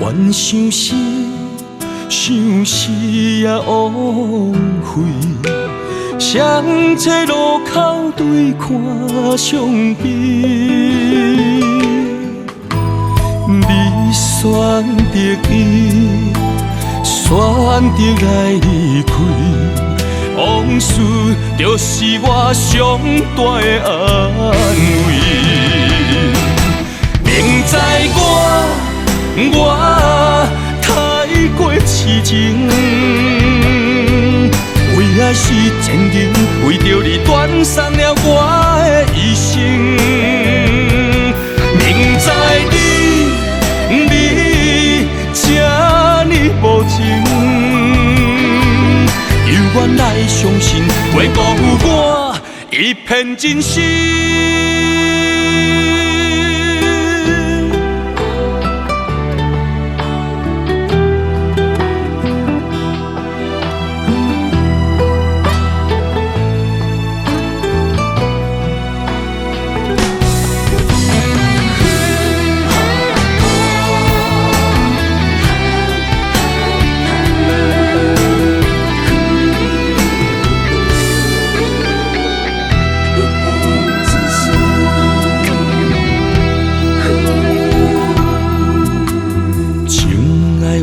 怨相思，相思也枉费。双车路口对看伤悲，你选择伊，选择来离开，往事就是我上大的安慰。明知我太过痴情，为爱是坚定，为着你断送了我的一生。明知你这呢无情，犹原来相信会辜负我一片真心。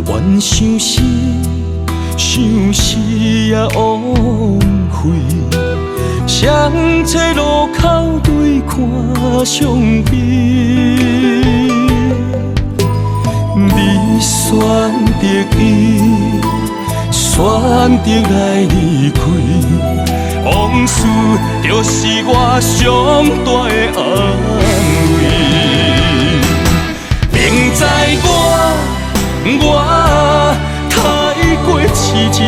怨相思，相思也枉费。双车路口对看伤悲，你选择伊，选择来离开，往事就是我上大的安慰。明知我太过痴情，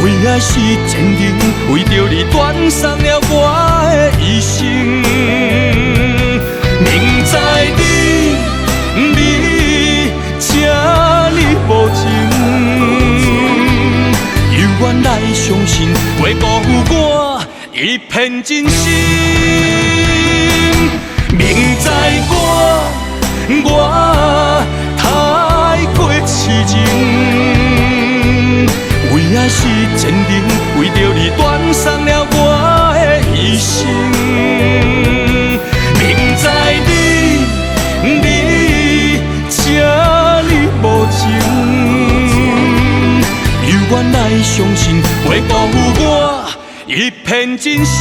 为爱是坚定，为着你断送了我的一生。明知你这呢无情，犹原来相信会辜负我一片真心。明知我太过痴情，为爱是坚定，为着你断送了我的一生。明知你这呢无情，犹原来相信会辜负我一片真心。